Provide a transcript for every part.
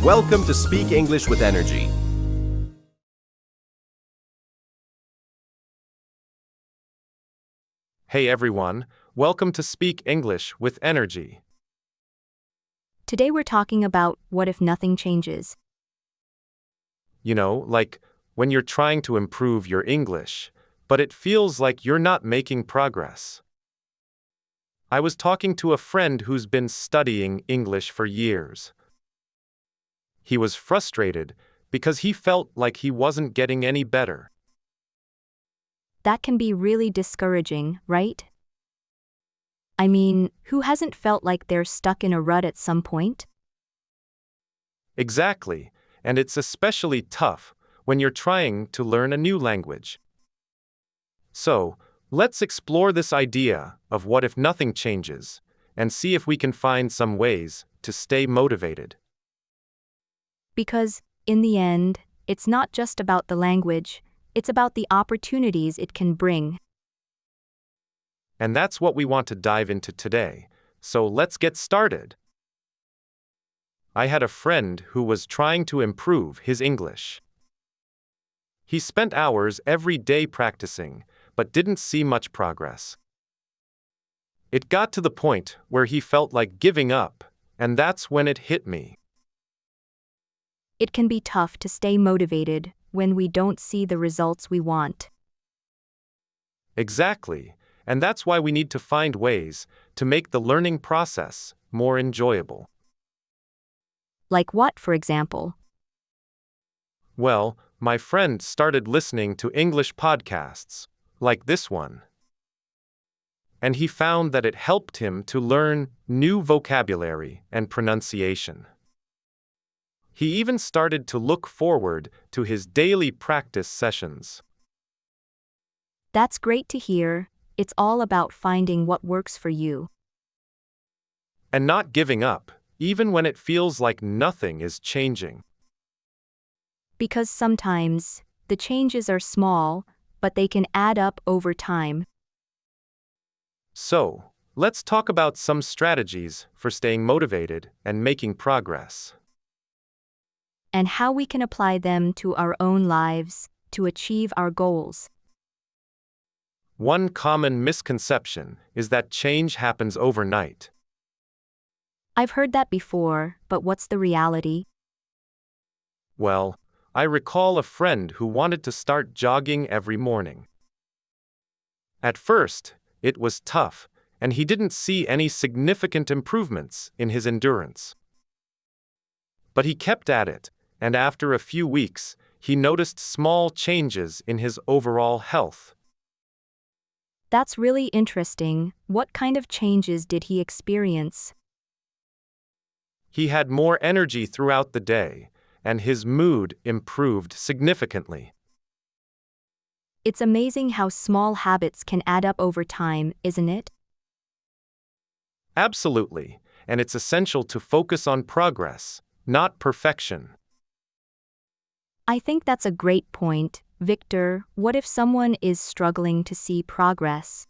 Welcome to Speak English with Energy. Hey everyone, welcome to Speak English with Energy. Today we're talking about what if nothing changes. You know, like when you're trying to improve your English, but it feels like you're not making progress. I was talking to a friend who's been studying English for years. He was frustrated because he felt like he wasn't getting any better. That can be really discouraging, right? I mean, who hasn't felt like they're stuck in a rut at some point? Exactly, and it's especially tough when you're trying to learn a new language. So, let's explore this idea of what if nothing changes, and see if we can find some ways to stay motivated. Because, in the end, it's not just about the language, it's about the opportunities it can bring. And that's what we want to dive into today, so let's get started. I had a friend who was trying to improve his English. He spent hours every day practicing, but didn't see much progress. It got to the point where he felt like giving up, and that's when it hit me. It can be tough to stay motivated when we don't see the results we want. Exactly, and that's why we need to find ways to make the learning process more enjoyable. Like what, for example? Well, my friend started listening to English podcasts, like this one. And he found that it helped him to learn new vocabulary and pronunciation. He even started to look forward to his daily practice sessions. That's great to hear. It's all about finding what works for you. And not giving up, even when it feels like nothing is changing. Because sometimes, the changes are small, but they can add up over time. So, let's talk about some strategies for staying motivated and making progress. And how we can apply them to our own lives to achieve our goals. One common misconception is that change happens overnight. I've heard that before, but what's the reality? Well, I recall a friend who wanted to start jogging every morning. At first, it was tough, and he didn't see any significant improvements in his endurance. But he kept at it, and after a few weeks, he noticed small changes in his overall health. That's really interesting. What kind of changes did he experience? He had more energy throughout the day, and his mood improved significantly. It's amazing how small habits can add up over time, isn't it? Absolutely, and it's essential to focus on progress, not perfection. I think that's a great point, Victor. What if someone is struggling to see progress?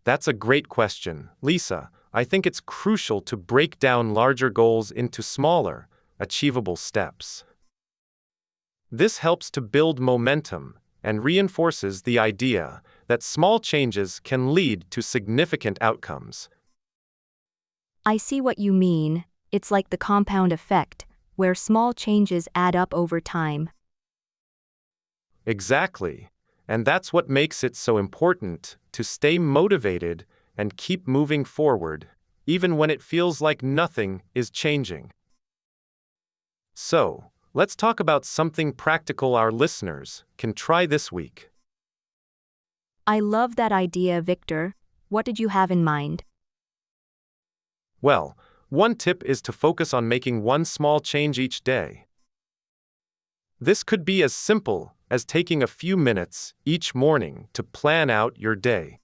That's a great question, Lisa. I think it's crucial to break down larger goals into smaller, achievable steps. This helps to build momentum and reinforces the idea that small changes can lead to significant outcomes. I see what you mean. It's like the compound effect, where small changes add up over time. Exactly, and that's what makes it so important to stay motivated and keep moving forward, even when it feels like nothing is changing. So, let's talk about something practical our listeners can try this week. I love that idea, Victor. What did you have in mind? Well, one tip is to focus on making one small change each day. This could be as simple as taking a few minutes each morning to plan out your day.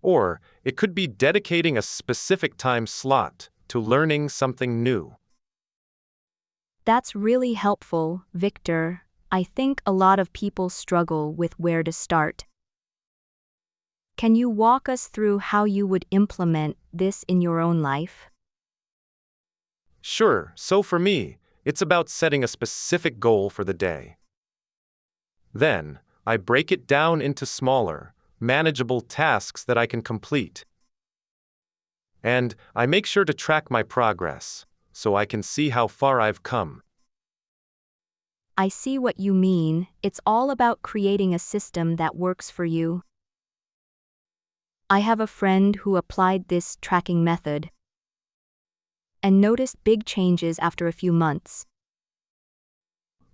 Or it could be dedicating a specific time slot to learning something new. That's really helpful, Victor. I think a lot of people struggle with where to start. Can you walk us through how you would implement this in your own life? Sure, so for me, it's about setting a specific goal for the day. Then, I break it down into smaller, manageable tasks that I can complete. And I make sure to track my progress, so I can see how far I've come. I see what you mean. It's all about creating a system that works for you. I have a friend who applied this tracking method and noticed big changes after a few months.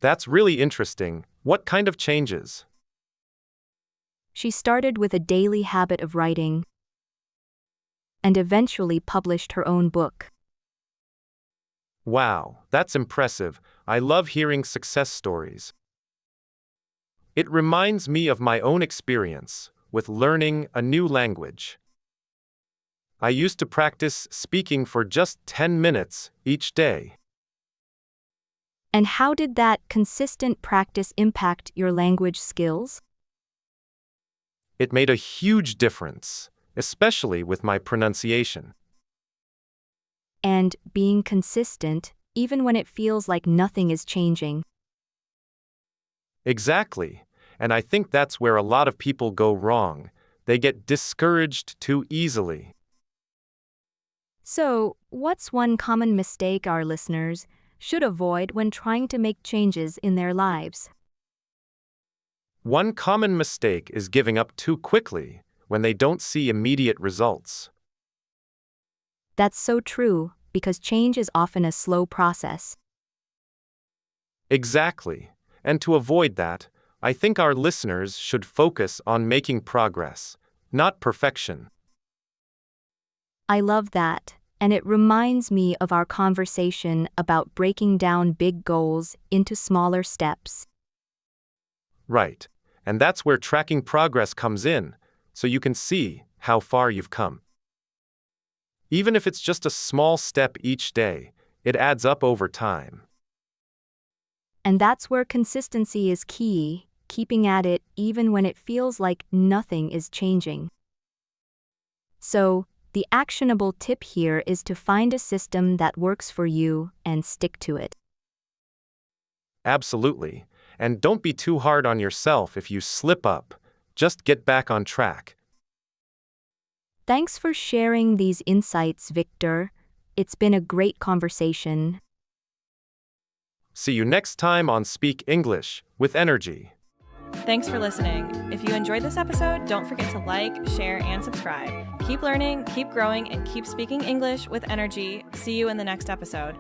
That's really interesting. What kind of changes? She started with a daily habit of writing and eventually published her own book. Wow, that's impressive. I love hearing success stories. It reminds me of my own experience with learning a new language. I used to practice speaking for just 10 minutes each day. And how did that consistent practice impact your language skills? It made a huge difference, especially with my pronunciation. And being consistent, even when it feels like nothing is changing. Exactly. And I think that's where a lot of people go wrong. They get discouraged too easily. So, what's one common mistake our listeners should avoid when trying to make changes in their lives? One common mistake is giving up too quickly when they don't see immediate results. That's so true, because change is often a slow process. Exactly. And to avoid that, I think our listeners should focus on making progress, not perfection. I love that, and it reminds me of our conversation about breaking down big goals into smaller steps. Right. And that's where tracking progress comes in, so you can see how far you've come. Even if it's just a small step each day, it adds up over time. And that's where consistency is key, keeping at it even when it feels like nothing is changing. So, the actionable tip here is to find a system that works for you and stick to it. Absolutely. And don't be too hard on yourself if you slip up. Just get back on track. Thanks for sharing these insights, Victor. It's been a great conversation. See you next time on Speak English with Energy. Thanks for listening. If you enjoyed this episode, don't forget to like, share, and subscribe. Keep learning, keep growing, and keep speaking English with energy. See you in the next episode.